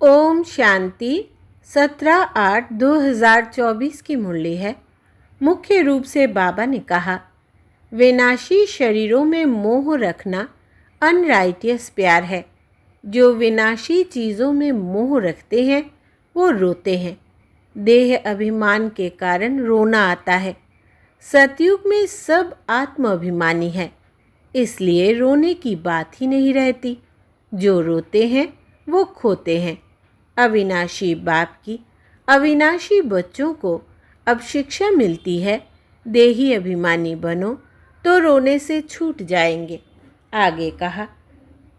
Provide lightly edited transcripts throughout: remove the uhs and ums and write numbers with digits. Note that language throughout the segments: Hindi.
ओम शांति 17/8/2024 की मुरली है। मुख्य रूप से बाबा ने कहा, विनाशी शरीरों में मोह रखना अनराइटियस प्यार है। जो विनाशी चीज़ों में मोह रखते हैं वो रोते हैं। देह अभिमान के कारण रोना आता है। सतयुग में सब आत्म अभिमानी है, इसलिए रोने की बात ही नहीं रहती। जो रोते हैं वो खोते हैं। अविनाशी बाप की अविनाशी बच्चों को अब शिक्षा मिलती है, देही अभिमानी बनो तो रोने से छूट जाएंगे। आगे कहा,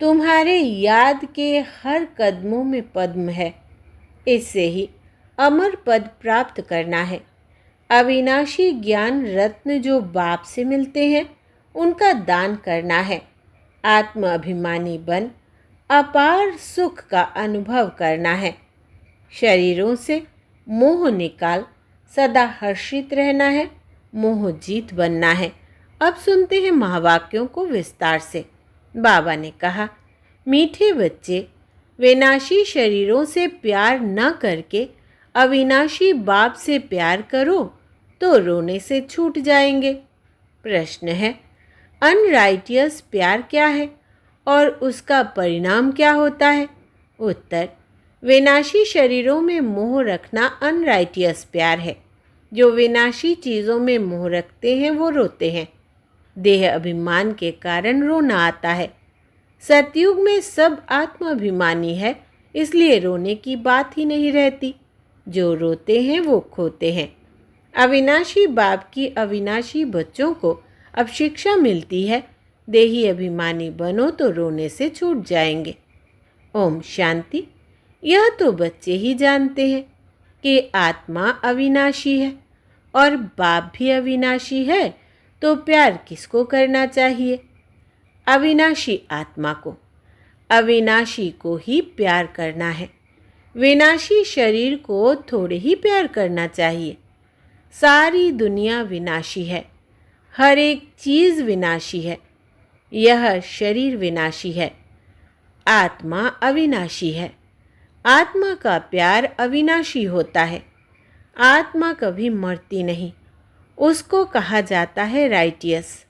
तुम्हारे याद के हर कदमों में पद्म है, इससे ही अमर पद प्राप्त करना है। अविनाशी ज्ञान रत्न जो बाप से मिलते हैं उनका दान करना है। आत्म अभिमानी बन अपार सुख का अनुभव करना है। शरीरों से मोह निकाल सदा हर्षित रहना है। मोह जीत बनना है। अब सुनते हैं महावाक्यों को विस्तार से। बाबा ने कहा, मीठे बच्चे, विनाशी शरीरों से प्यार न करके अविनाशी बाप से प्यार करो तो रोने से छूट जाएंगे। प्रश्न है, अनराइटियस प्यार क्या है और उसका परिणाम क्या होता है? उत्तर, विनाशी शरीरों में मोह रखना अनराइटियस प्यार है। जो विनाशी चीज़ों में मोह रखते हैं वो रोते हैं। देह अभिमान के कारण रोना आता है। सतयुग में सब आत्म अभिमानी है, इसलिए रोने की बात ही नहीं रहती। जो रोते हैं वो खोते हैं। अविनाशी बाप की अविनाशी बच्चों को अब शिक्षा मिलती है, देही अभिमानी बनो तो रोने से छूट जाएंगे। ओम शांति। यह तो बच्चे ही जानते हैं कि आत्मा अविनाशी है और बाप भी अविनाशी है, तो प्यार किसको करना चाहिए? अविनाशी आत्मा को। अविनाशी को ही प्यार करना है। विनाशी शरीर को थोड़े ही प्यार करना चाहिए। सारी दुनिया विनाशी है। हर एक चीज़ विनाशी है। यह शरीर विनाशी है। आत्मा अविनाशी है। आत्मा का प्यार अविनाशी होता है। आत्मा कभी मरती नहीं, उसको कहा जाता है राइटियस।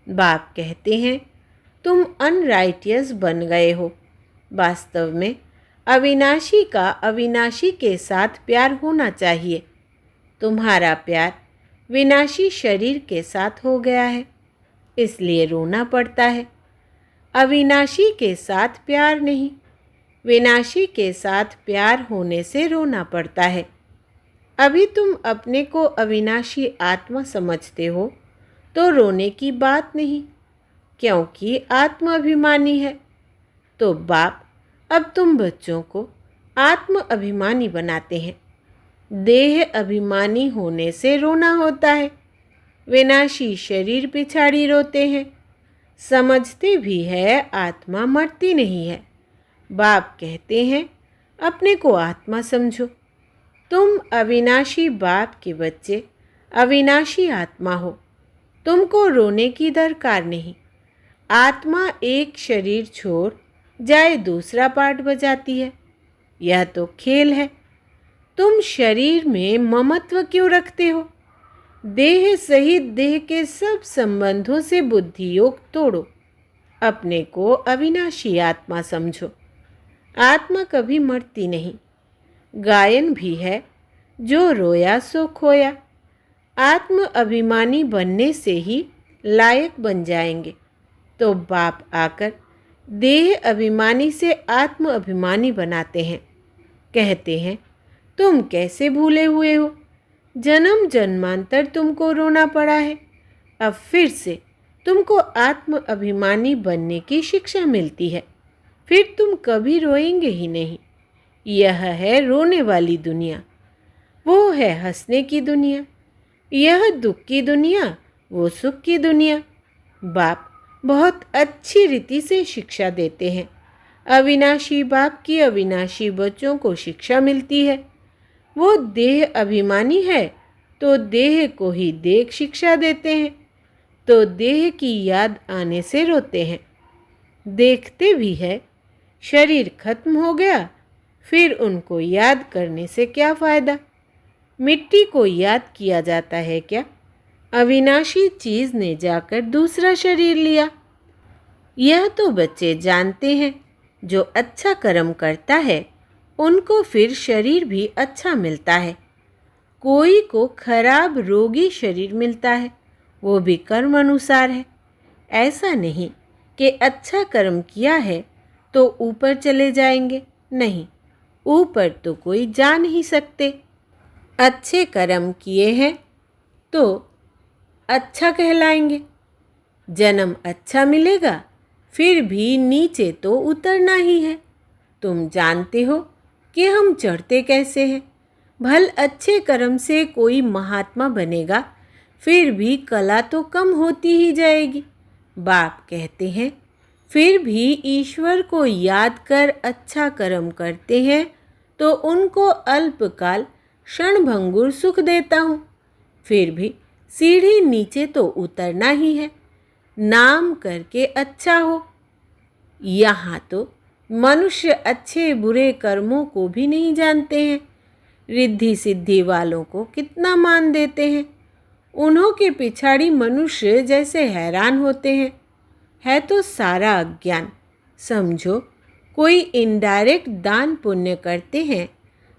बाप कहते हैं, तुम अनराइटियस बन गए हो। वास्तव में अविनाशी का अविनाशी के साथ प्यार होना चाहिए। तुम्हारा प्यार विनाशी शरीर के साथ हो गया है, इसलिए रोना पड़ता है। अविनाशी के साथ प्यार नहीं, विनाशी के साथ प्यार होने से रोना पड़ता है। अभी तुम अपने को अविनाशी आत्मा समझते हो तो रोने की बात नहीं, क्योंकि आत्म अभिमानी है। तो बाप अब तुम बच्चों को आत्म अभिमानी बनाते हैं। देह अभिमानी होने से रोना होता है। विनाशी शरीर पिछाड़ी रोते हैं। समझते भी है आत्मा मरती नहीं है। बाप कहते हैं, अपने को आत्मा समझो। तुम अविनाशी बाप के बच्चे अविनाशी आत्मा हो। तुमको रोने की दरकार नहीं। आत्मा एक शरीर छोड़ जाए दूसरा पार्ट बजाती है। यह तो खेल है। तुम शरीर में ममत्व क्यों रखते हो? देह सहित देह के सब संबंधों से बुद्धि योग तोड़ो। अपने को अविनाशी आत्मा समझो। आत्मा कभी मरती नहीं। गायन भी है, जो रोया सो खोया। आत्म अभिमानी बनने से ही लायक बन जाएंगे। तो बाप आकर देह अभिमानी से आत्म अभिमानी बनाते हैं। कहते हैं, तुम कैसे भूले हुए हो? जन्म जन्मांतर तुमको रोना पड़ा है। अब फिर से तुमको आत्म अभिमानी बनने की शिक्षा मिलती है। फिर तुम कभी रोएंगे ही नहीं। यह है रोने वाली दुनिया, वो है हंसने की दुनिया। यह दुख की दुनिया, वो सुख की दुनिया। बाप बहुत अच्छी रीति से शिक्षा देते हैं। अविनाशी बाप की अविनाशी बच्चों को शिक्षा मिलती है। वो देह अभिमानी है तो देह को ही देख शिक्षा देते हैं, तो देह की याद आने से रोते हैं। देखते भी है, शरीर खत्म हो गया, फिर उनको याद करने से क्या फ़ायदा? मिट्टी को याद किया जाता है क्या? अविनाशी चीज़ ने जाकर दूसरा शरीर लिया। यह तो बच्चे जानते हैं, जो अच्छा कर्म करता है उनको फिर शरीर भी अच्छा मिलता है। कोई को खराब रोगी शरीर मिलता है, वो भी कर्म अनुसार है। ऐसा नहीं कि अच्छा कर्म किया है तो ऊपर चले जाएंगे, नहीं, ऊपर तो कोई जा नहीं सकते। अच्छे कर्म किए हैं तो अच्छा कहलाएंगे, जन्म अच्छा मिलेगा, फिर भी नीचे तो उतरना ही है। तुम जानते हो कि हम चढ़ते कैसे हैं। भल अच्छे कर्म से कोई महात्मा बनेगा, फिर भी कला तो कम होती ही जाएगी। बाप कहते हैं, फिर भी ईश्वर को याद कर अच्छा कर्म करते हैं तो उनको अल्पकाल क्षणभंगुर सुख देता हूँ। फिर भी सीढ़ी नीचे तो उतरना ही है, नाम करके अच्छा हो। यहाँ तो मनुष्य अच्छे बुरे कर्मों को भी नहीं जानते हैं। रिद्धि सिद्धि वालों को कितना मान देते हैं। उन्हों के पिछाड़ी मनुष्य जैसे हैरान होते हैं। है तो सारा अज्ञान। समझो, कोई इनडायरेक्ट दान पुण्य करते हैं,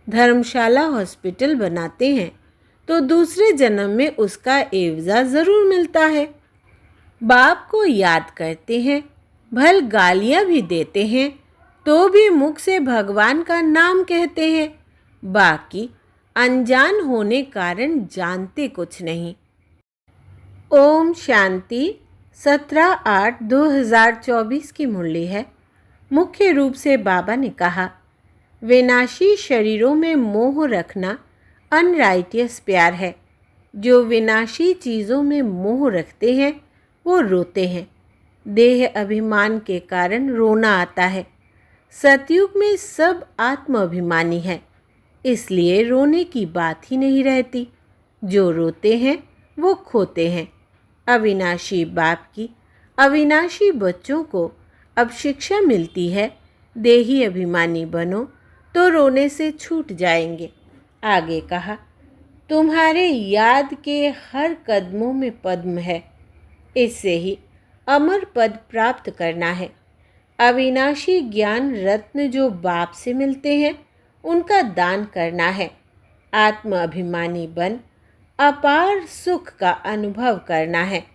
धर्मशाला हॉस्पिटल बनाते हैं, तो दूसरे जन्म में उसका एवजा ज़रूर मिलता है। बाप को याद करते हैं, भल गालियाँ भी देते हैं, तो भी मुख से भगवान का नाम कहते हैं। बाकी अनजान होने कारण जानते कुछ नहीं। ओम शांति। 17/8/2024 की मुरली है। मुख्य रूप से बाबा ने कहा, विनाशी शरीरों में मोह रखना अनराइटियस प्यार है। जो विनाशी चीज़ों में मोह रखते हैं वो रोते हैं। देह अभिमान के कारण रोना आता है। सतयुग में सब आत्म अभिमानी है, इसलिए रोने की बात ही नहीं रहती। जो रोते हैं वो खोते हैं। अविनाशी बाप की अविनाशी बच्चों को अब शिक्षा मिलती है, देही अभिमानी बनो तो रोने से छूट जाएंगे। आगे कहा, तुम्हारे याद के हर कदमों में पद्म है, इससे ही अमर पद प्राप्त करना है। अविनाशी ज्ञान रत्न जो बाप से मिलते हैं उनका दान करना है। आत्म अभिमानी बन अपार सुख का अनुभव करना है।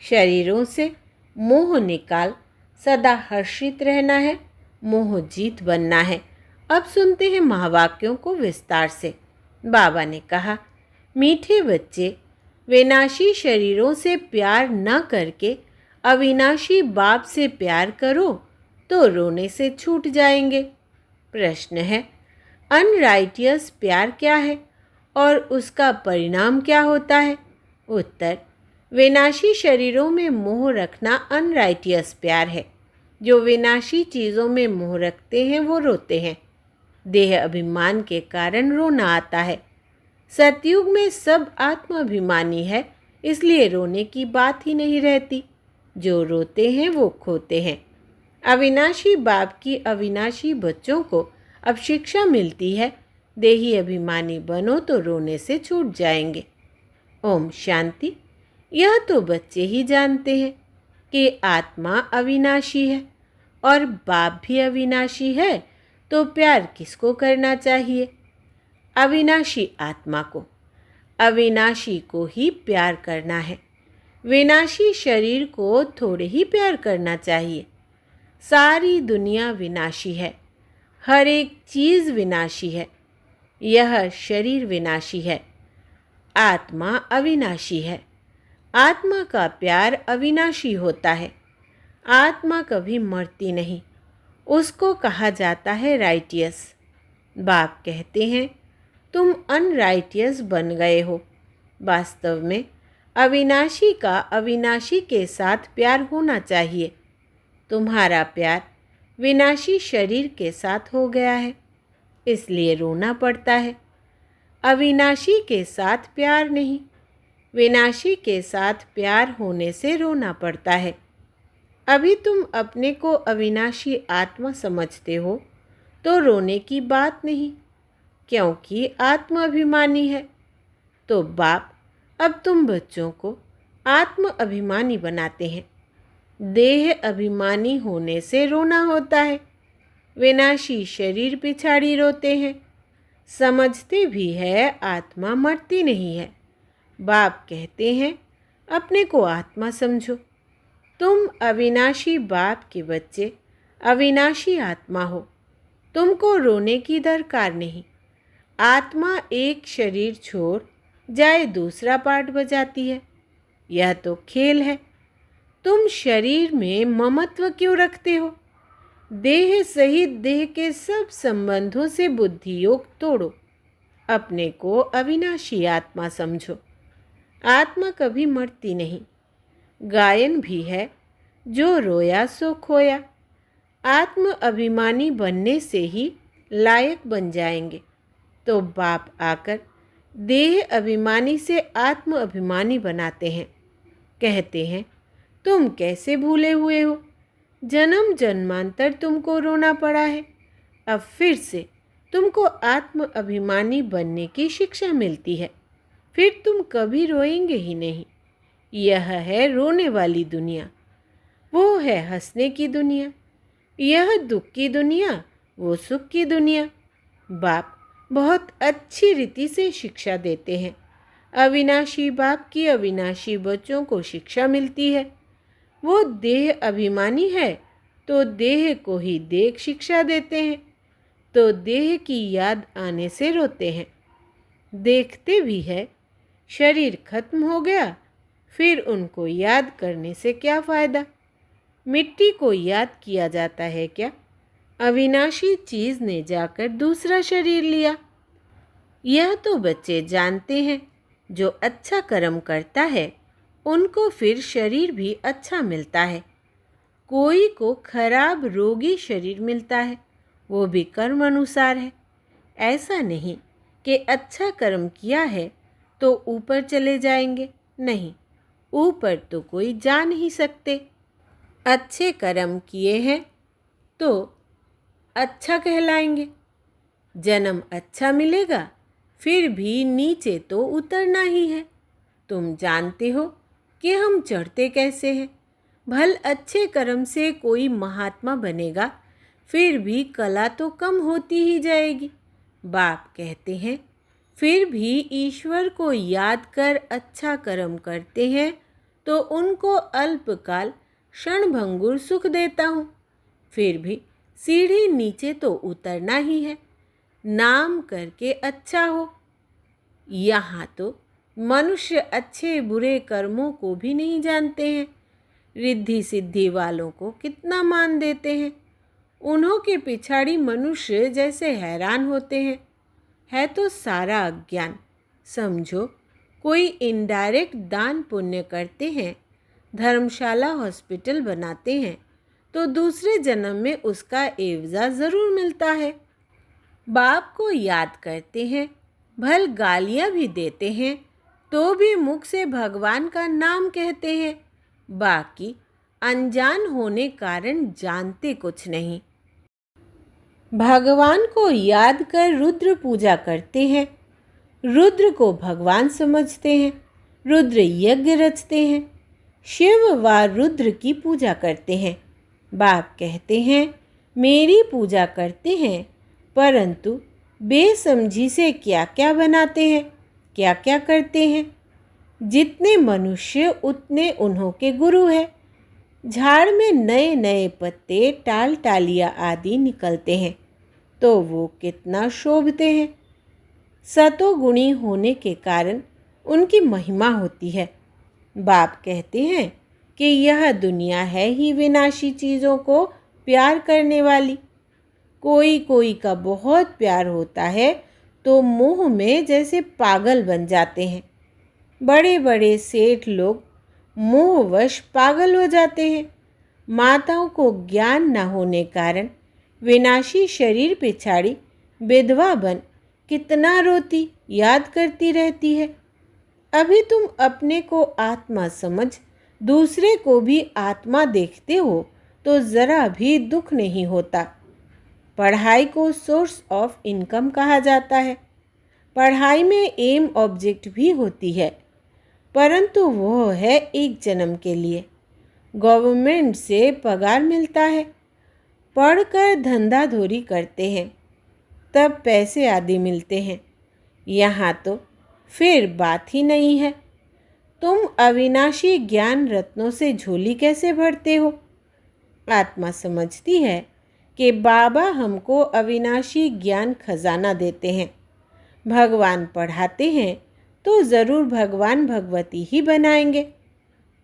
शरीरों से मोह निकाल सदा हर्षित रहना है, मोह जीत बनना है। अब सुनते हैं महावाक्यों को विस्तार से। बाबा ने कहा, मीठे बच्चे, विनाशी शरीरों से प्यार न करके अविनाशी बाप से प्यार करो तो रोने से छूट जाएंगे। प्रश्न है, अनराइटियस प्यार क्या है और उसका परिणाम क्या होता है? उत्तर, विनाशी शरीरों में मोह रखना अनराइटियस प्यार है। जो विनाशी चीज़ों में मोह रखते हैं वो रोते हैं। देह अभिमान के कारण रोना आता है। सतयुग में सब आत्म अभिमानी है, इसलिए रोने की बात ही नहीं रहती। जो रोते हैं वो खोते हैं। अविनाशी बाप की अविनाशी बच्चों को अब शिक्षा मिलती है, देही अभिमानी बनो तो रोने से छूट जाएंगे। ओम शांति। यह तो बच्चे ही जानते हैं कि आत्मा अविनाशी है और बाप भी अविनाशी है, तो प्यार किसको करना चाहिए? अविनाशी आत्मा को। अविनाशी को ही प्यार करना है। विनाशी शरीर को थोड़े ही प्यार करना चाहिए। सारी दुनिया विनाशी है, हर एक चीज़ विनाशी है। यह शरीर विनाशी है, आत्मा अविनाशी है। आत्मा का प्यार अविनाशी होता है। आत्मा कभी मरती नहीं, उसको कहा जाता है राइटियस। बाप कहते हैं, तुम अनराइटियस बन गए हो। वास्तव में अविनाशी का अविनाशी के साथ प्यार होना चाहिए। तुम्हारा प्यार विनाशी शरीर के साथ हो गया है, इसलिए रोना पड़ता है। अविनाशी के साथ प्यार नहीं, विनाशी के साथ प्यार होने से रोना पड़ता है। अभी तुम अपने को अविनाशी आत्मा समझते हो, तो रोने की बात नहीं, क्योंकि आत्म अभिमानी है। तो बाप अब तुम बच्चों को आत्म अभिमानी बनाते हैं। देह अभिमानी होने से रोना होता है। विनाशी शरीर पिछाड़ी रोते हैं। समझते भी है आत्मा मरती नहीं है। बाप कहते हैं अपने को आत्मा समझो। तुम अविनाशी बाप के बच्चे अविनाशी आत्मा हो। तुमको रोने की दरकार नहीं। आत्मा एक शरीर छोड़ जाए दूसरा पार्ट बजाती है। यह तो खेल है। तुम शरीर में ममत्व क्यों रखते हो? देह सहित देह के सब संबंधों से बुद्धि योग तोड़ो। अपने को अविनाशी आत्मा समझो। आत्मा कभी मरती नहीं। गायन भी है, जो रोया सो खोया। आत्म अभिमानी बनने से ही लायक बन जाएंगे। तो बाप आकर देह अभिमानी से आत्म अभिमानी बनाते हैं। कहते हैं तुम कैसे भूले हुए हो? जन्म जन्मांतर तुमको रोना पड़ा है। अब फिर से तुमको आत्म अभिमानी बनने की शिक्षा मिलती है। फिर तुम कभी रोएंगे ही नहीं। यह है रोने वाली दुनिया, वो है हंसने की दुनिया। यह दुख की दुनिया, वो सुख की दुनिया। बाप बहुत अच्छी रीति से शिक्षा देते हैं। अविनाशी बाप की अविनाशी बच्चों को शिक्षा मिलती है। वो देह अभिमानी है तो देह को ही देख शिक्षा देते हैं। तो देह की याद आने से रोते हैं। देखते भी है शरीर खत्म हो गया, फिर उनको याद करने से क्या फ़ायदा? मिट्टी को याद किया जाता है क्या? अविनाशी चीज़ ने जाकर दूसरा शरीर लिया। यह तो बच्चे जानते हैं। जो अच्छा कर्म करता है उनको फिर शरीर भी अच्छा मिलता है। कोई को खराब रोगी शरीर मिलता है, वो भी कर्म अनुसार है। ऐसा नहीं कि अच्छा कर्म किया है तो ऊपर चले जाएंगे। नहीं, ऊपर तो कोई जा नहीं सकते। अच्छे कर्म किए हैं तो अच्छा कहलाएंगे। जन्म अच्छा मिलेगा, फिर भी नीचे तो उतरना ही है। तुम जानते हो कि हम चढ़ते कैसे हैं। भल अच्छे कर्म से कोई महात्मा बनेगा, फिर भी कला तो कम होती ही जाएगी। बाप कहते हैं फिर भी ईश्वर को याद कर अच्छा कर्म करते हैं तो उनको अल्पकाल क्षणभंगुर सुख देता हूँ। फिर भी सीढ़ी नीचे तो उतरना ही है। नाम करके अच्छा हो। यहाँ तो मनुष्य अच्छे बुरे कर्मों को भी नहीं जानते हैं। रिद्धि सिद्धि वालों को कितना मान देते हैं। उन्हों के पिछाड़ी मनुष्य जैसे हैरान होते हैं। है तो सारा अज्ञान। समझो कोई इनडायरेक्ट दान पुण्य करते हैं, धर्मशाला हॉस्पिटल बनाते हैं, तो दूसरे जन्म में उसका एवजा ज़रूर मिलता है। बाप को याद करते हैं, भल गालियाँ भी देते हैं, तो भी मुख से भगवान का नाम कहते हैं। बाकी अनजान होने कारण जानते कुछ नहीं। भगवान को याद कर रुद्र पूजा करते हैं। रुद्र को भगवान समझते हैं। रुद्र यज्ञ रचते हैं। शिव व रुद्र की पूजा करते हैं। बाप कहते हैं मेरी पूजा करते हैं, परंतु बेसमझी से क्या क्या बनाते हैं, क्या क्या करते हैं। जितने मनुष्य उतने उन्हों के गुरु हैं। झाड़ में नए नए पत्ते टाल टालियाँ आदि निकलते हैं तो वो कितना शोभते हैं। सतोगुणी होने के कारण उनकी महिमा होती है। बाप कहते हैं कि यह दुनिया है ही विनाशी चीज़ों को प्यार करने वाली। कोई कोई का बहुत प्यार होता है तो मोह में जैसे पागल बन जाते हैं। बड़े बड़े सेठ लोग मोहवश पागल हो जाते हैं। माताओं को ज्ञान न होने कारण विनाशी शरीर पिछाड़ी विधवा बन कितना रोती याद करती रहती है। अभी तुम अपने को आत्मा समझ दूसरे को भी आत्मा देखते हो तो ज़रा भी दुख नहीं होता। पढ़ाई को सोर्स ऑफ इनकम कहा जाता है। पढ़ाई में एम ऑब्जेक्ट भी होती है, परंतु वो है एक जन्म के लिए। गवर्नमेंट से पगार मिलता है, पढ़कर धंधाधोरी करते हैं, तब पैसे आदि मिलते हैं। यहाँ तो फिर बात ही नहीं है। तुम अविनाशी ज्ञान रत्नों से झोली कैसे भरते हो? आत्मा समझती है कि बाबा हमको अविनाशी ज्ञान खजाना देते हैं। भगवान पढ़ाते हैं तो ज़रूर भगवान भगवती ही बनाएंगे,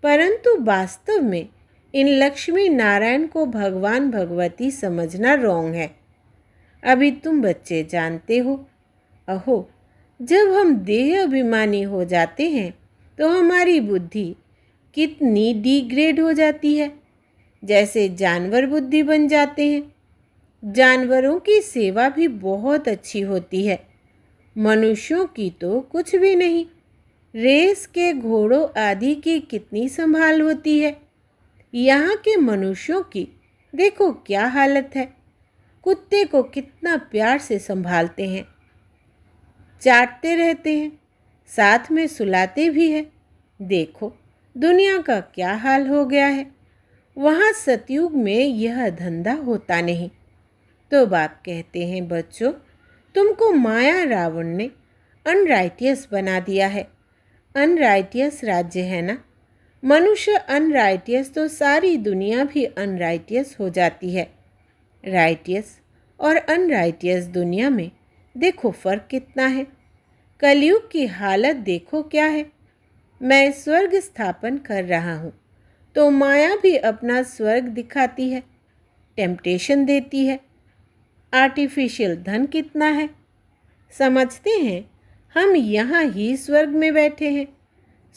परंतु वास्तव में इन लक्ष्मी नारायण को भगवान भगवती समझना रॉन्ग है। अभी तुम बच्चे जानते हो। अहो, जब हम देह अभिमानी हो जाते हैं तो हमारी बुद्धि कितनी डिग्रेड हो जाती है, जैसे जानवर बुद्धि बन जाते हैं। जानवरों की सेवा भी बहुत अच्छी होती है, मनुष्यों की तो कुछ भी नहीं। रेस के घोड़ों आदि की कितनी संभाल होती है। यहाँ के मनुष्यों की देखो क्या हालत है। कुत्ते को कितना प्यार से संभालते हैं, चाटते रहते हैं, साथ में सुलाते भी हैं। देखो दुनिया का क्या हाल हो गया है। वहाँ सतयुग में यह धंधा होता नहीं। तो बाप कहते हैं, बच्चों तुमको माया रावण ने अनराइटियस बना दिया है। अनराइटियस राज्य है ना। मनुष्य अनराइटियस तो सारी दुनिया भी अनराइटियस हो जाती है। राइटियस और अनराइटियस दुनिया में देखो फ़र्क कितना है। कलयुग की हालत देखो क्या है। मैं स्वर्ग स्थापन कर रहा हूँ तो माया भी अपना स्वर्ग दिखाती है, टेम्पटेशन देती है। आर्टिफिशियल धन कितना है। समझते हैं हम यहाँ ही स्वर्ग में बैठे हैं।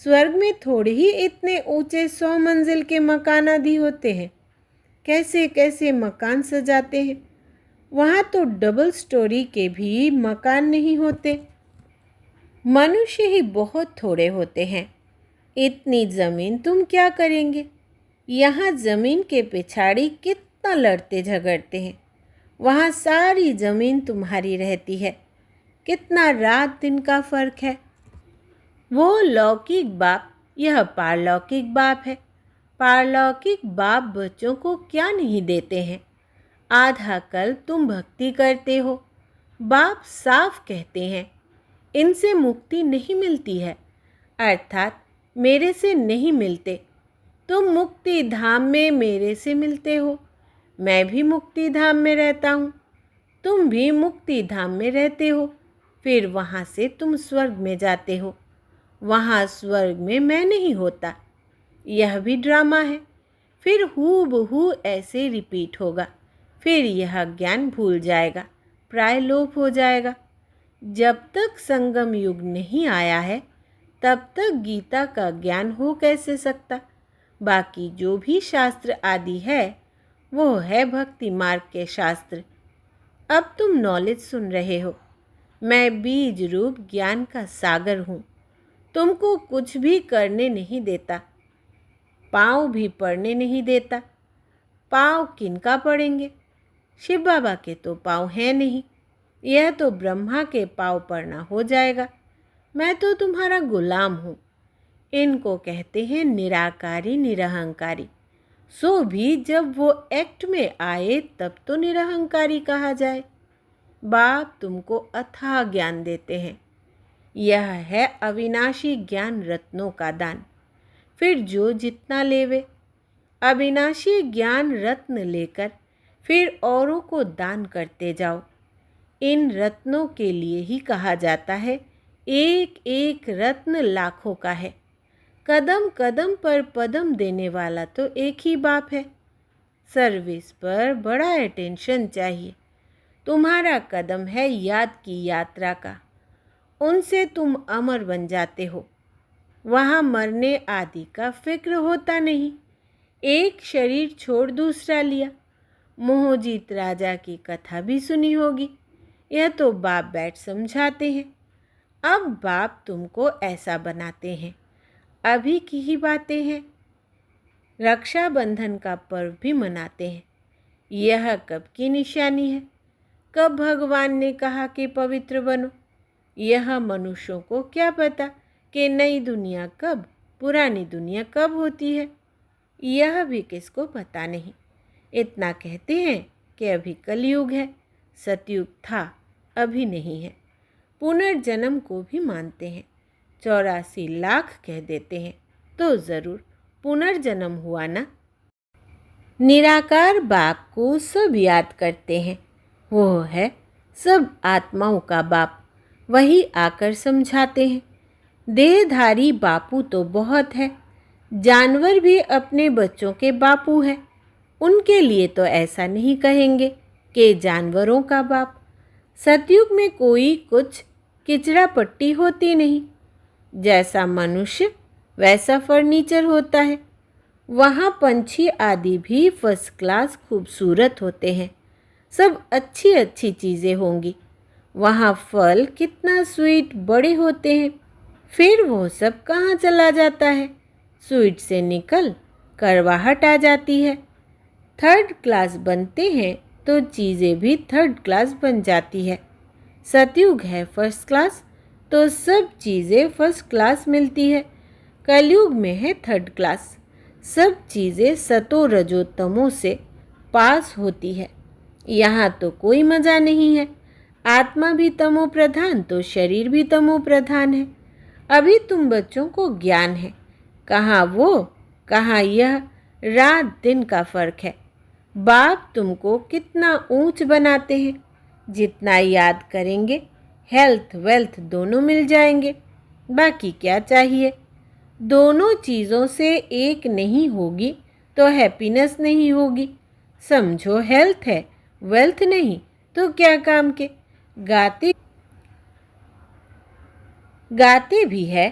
स्वर्ग में थोड़े ही इतने ऊंचे 100 मंजिल के मकान आदि होते हैं। कैसे कैसे मकान सजाते हैं। वहाँ तो डबल स्टोरी के भी मकान नहीं होते। मनुष्य ही बहुत थोड़े होते हैं। इतनी ज़मीन तुम क्या करेंगे। यहाँ ज़मीन के पिछाड़ी कितना लड़ते झगड़ते हैं। वहाँ सारी ज़मीन तुम्हारी रहती है। कितना रात दिन का फ़र्क है। वो लौकिक बाप, यह पारलौकिक बाप है। पारलौकिक बाप बच्चों को क्या नहीं देते हैं। आधा कल तुम भक्ति करते हो। बाप साफ कहते हैं इनसे मुक्ति नहीं मिलती है, अर्थात मेरे से नहीं मिलते। तुम मुक्ति धाम में मेरे से मिलते हो। मैं भी मुक्ति धाम में रहता हूँ, तुम भी मुक्ति धाम में रहते हो। फिर वहाँ से तुम स्वर्ग में जाते हो। वहाँ स्वर्ग में मैं नहीं होता। यह भी ड्रामा है। फिर हूबहू ऐसे रिपीट होगा। फिर यह ज्ञान भूल जाएगा, प्राय लोप हो जाएगा। जब तक संगम युग नहीं आया है तब तक गीता का ज्ञान हो कैसे सकता। बाकी जो भी शास्त्र आदि है वो है भक्ति मार्ग के शास्त्र। अब तुम नॉलेज सुन रहे हो। मैं बीज रूप ज्ञान का सागर हूँ। तुमको कुछ भी करने नहीं देता, पाँव भी पड़ने नहीं देता। पाँव किनका पड़ेंगे। शिव बाबा के तो पाँव हैं नहीं। यह तो ब्रह्मा के पाँव पड़ना हो जाएगा। मैं तो तुम्हारा गुलाम हूँ। इनको कहते हैं निराकारी निरहंकारी। सो भी जब वो एक्ट में आए तब तो निरहंकारी कहा जाए। बाप तुमको अथाह ज्ञान देते हैं। यह है अविनाशी ज्ञान रत्नों का दान। फिर जो जितना लेवे, अविनाशी ज्ञान रत्न लेकर फिर औरों को दान करते जाओ। इन रत्नों के लिए ही कहा जाता है एक एक रत्न लाखों का है। कदम कदम पर पदम देने वाला तो एक ही बाप है। सर्विस पर बड़ा अटेंशन चाहिए। तुम्हारा कदम है याद की यात्रा का। उनसे तुम अमर बन जाते हो। वहाँ मरने आदि का फिक्र होता नहीं। एक शरीर छोड़ दूसरा लिया। मोहजीत राजा की कथा भी सुनी होगी। यह तो बाप बैठ समझाते हैं। अब बाप तुमको ऐसा बनाते हैं। अभी की ही बातें हैं। रक्षाबंधन का पर्व भी मनाते हैं। यह कब की निशानी है। कब भगवान ने कहा कि पवित्र बनो? यह मनुष्यों को क्या पता कि नई दुनिया कब, पुरानी दुनिया कब होती है? यह भी किसको पता नहीं। इतना कहते हैं कि अभी कलयुग है, सतयुग था, अभी नहीं है। पुनर्जन्म को भी मानते हैं, 84 लाख कह देते हैं, तो ज़रूर पुनर्जन्म हुआ ना। निराकार बाप को सब याद करते हैं, वो है सब आत्माओं का बाप। वही आकर समझाते हैं। देहधारी बापू तो बहुत है, जानवर भी अपने बच्चों के बापू है। उनके लिए तो ऐसा नहीं कहेंगे कि जानवरों का बाप। सतयुग में कोई कुछ किचड़ा पट्टी होती नहीं। जैसा मनुष्य वैसा फर्नीचर होता है। वहाँ पंछी आदि भी फर्स्ट क्लास खूबसूरत होते हैं। सब अच्छी अच्छी चीज़ें होंगी। वहाँ फल कितना स्वीट बड़े होते हैं। फिर वो सब कहाँ चला जाता है? स्वीट से निकल कड़वाहट आ जाती है। थर्ड क्लास बनते हैं तो चीज़ें भी थर्ड क्लास बन जाती है। सतयुग है फर्स्ट क्लास, तो सब चीज़ें फर्स्ट क्लास मिलती है। कलयुग में है थर्ड क्लास, सब चीज़ें सतो रजो तमो से पास होती है। यहाँ तो कोई मज़ा नहीं है। आत्मा भी तमो प्रधान तो शरीर भी तमो प्रधान है। अभी तुम बच्चों को ज्ञान है, कहाँ वो कहाँ यह, रात दिन का फर्क है। बाप तुमको कितना ऊंच बनाते हैं। जितना याद करेंगे हेल्थ वेल्थ दोनों मिल जाएंगे। बाकी क्या चाहिए? दोनों चीज़ों से एक नहीं होगी तो हैप्पीनेस नहीं होगी। समझो हेल्थ है, वेल्थ नहीं तो क्या काम के। गाते गाते भी है,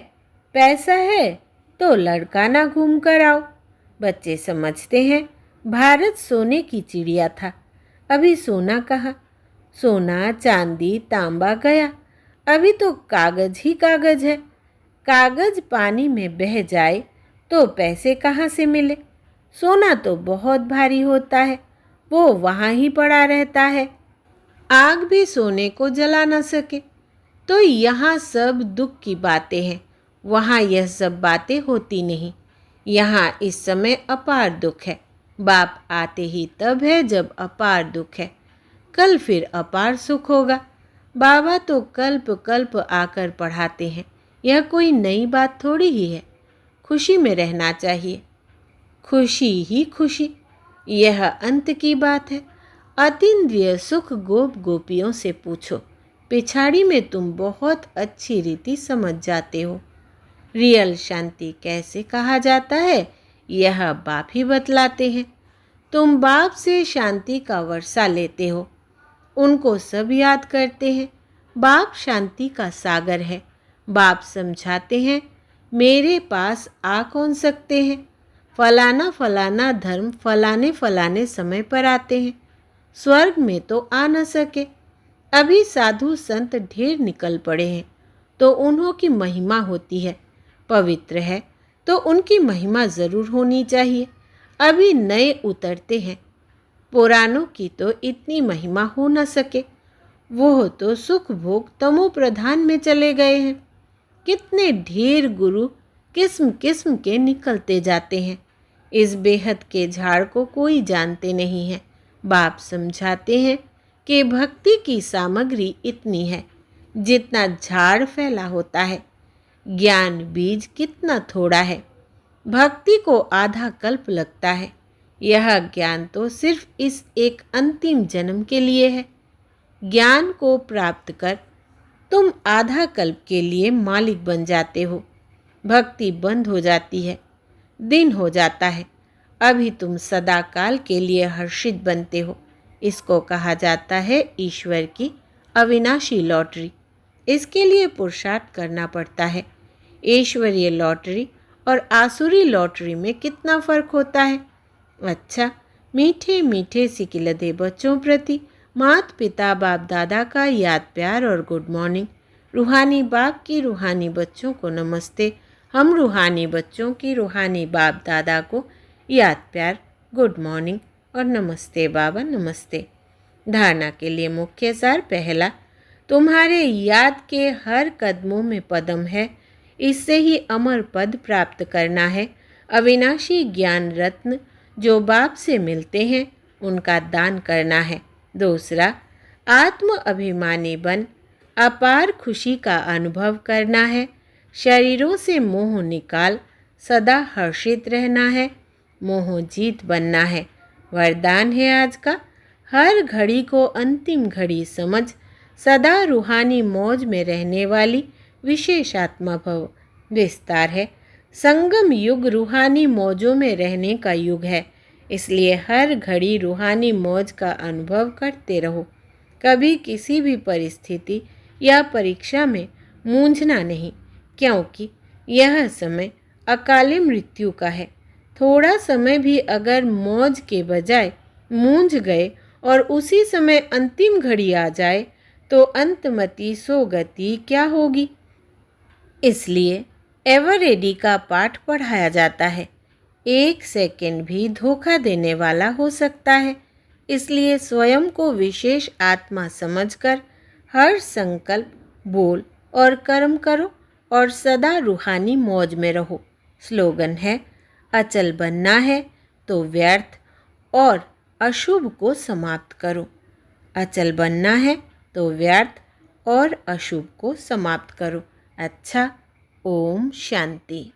पैसा है तो लड़का ना घूम कर आओ। बच्चे समझते हैं भारत सोने की चिड़िया था, अभी सोना कहाँ। सोना चांदी तांबा गया, अभी तो कागज ही कागज है। कागज पानी में बह जाए तो पैसे कहाँ से मिले? सोना तो बहुत भारी होता है, वो वहाँ ही पड़ा रहता है। आग भी सोने को जला न सके। तो यहाँ सब दुख की बातें हैं, वहाँ यह सब बातें होती नहीं। यहाँ इस समय अपार दुख है। बाप आते ही तब है जब अपार दुख है। कल फिर अपार सुख होगा। बाबा तो कल्प कल्प आकर पढ़ाते हैं। यह कोई नई बात थोड़ी ही है। खुशी में रहना चाहिए, खुशी ही खुशी, यह अंत की बात है। अतीन्द्रिय सुख गोप गोपियों से पूछो, पिछाड़ी में तुम बहुत अच्छी रीति समझ जाते हो। रियल शांति कैसे कहा जाता है यह बाप ही बतलाते हैं। तुम बाप से शांति का वर्षा लेते हो, उनको सब याद करते हैं। बाप शांति का सागर है। बाप समझाते हैं मेरे पास आ कौन सकते हैं। फलाना फलाना धर्म फलाने फलाने समय पर आते हैं, स्वर्ग में तो आ न सके। अभी साधु संत ढेर निकल पड़े हैं तो उन्हों की महिमा होती है। पवित्र है तो उनकी महिमा ज़रूर होनी चाहिए। अभी नए उतरते हैं, पुरानों की तो इतनी महिमा हो न सके। वो तो सुख भोग तमो प्रधान में चले गए हैं। कितने ढेर गुरु किस्म किस्म के निकलते जाते हैं। इस बेहद के झाड़ को कोई जानते नहीं है। बाप समझाते हैं कि भक्ति की सामग्री इतनी है जितना झाड़ फैला होता है। ज्ञान बीज कितना थोड़ा है। भक्ति को आधा कल्प लगता है। यह ज्ञान तो सिर्फ इस एक अंतिम जन्म के लिए है। ज्ञान को प्राप्त कर तुम आधा कल्प के लिए मालिक बन जाते हो। भक्ति बंद हो जाती है, दिन हो जाता है। अभी तुम सदा काल के लिए हर्षित बनते हो। इसको कहा जाता है ईश्वर की अविनाशी लॉटरी। इसके लिए पुरुषार्थ करना पड़ता है। ईश्वरीय लॉटरी और आसुरी लॉटरी में कितना फ़र्क होता है। अच्छा, मीठे मीठे सिकिलधे बच्चों प्रति माता पिता बाप दादा का याद प्यार और गुड मॉर्निंग। रूहानी बाप की रूहानी बच्चों को नमस्ते। हम रूहानी बच्चों की रूहानी बाप दादा को याद प्यार, गुड मॉर्निंग और नमस्ते बाबा नमस्ते। धारणा के लिए मुख्य सार। पहला, तुम्हारे याद के हर कदमों में पदम है, इससे ही अमर पद प्राप्त करना है। अविनाशी ज्ञान रत्न जो बाप से मिलते हैं उनका दान करना है। दूसरा, आत्म अभिमानी बन अपार खुशी का अनुभव करना है। शरीरों से मोह निकाल सदा हर्षित रहना है। मोह जीत बनना है। वरदान है आज का, हर घड़ी को अंतिम घड़ी समझ सदा रूहानी मौज में रहने वाली विशेष आत्मा भव। विस्तार है, संगम युग रूहानी मौजों में रहने का युग है, इसलिए हर घड़ी रूहानी मौज का अनुभव करते रहो। कभी किसी भी परिस्थिति या परीक्षा में मूंझना नहीं, क्योंकि यह समय अकाले मृत्यु का है। थोड़ा समय भी अगर मौज के बजाय मूंझ गए और उसी समय अंतिम घड़ी आ जाए तो अंतमति सो गति क्या होगी। इसलिए एवर रेडी का पाठ पढ़ाया जाता है। एक सेकंड भी धोखा देने वाला हो सकता है, इसलिए स्वयं को विशेष आत्मा समझकर हर संकल्प, बोल और कर्म करो और सदा रूहानी मौज में रहो। स्लोगन है, अचल बनना है तो व्यर्थ और अशुभ को समाप्त करो। अचल बनना है तो व्यर्थ और अशुभ को समाप्त करो। अच्छा, ओम शांति।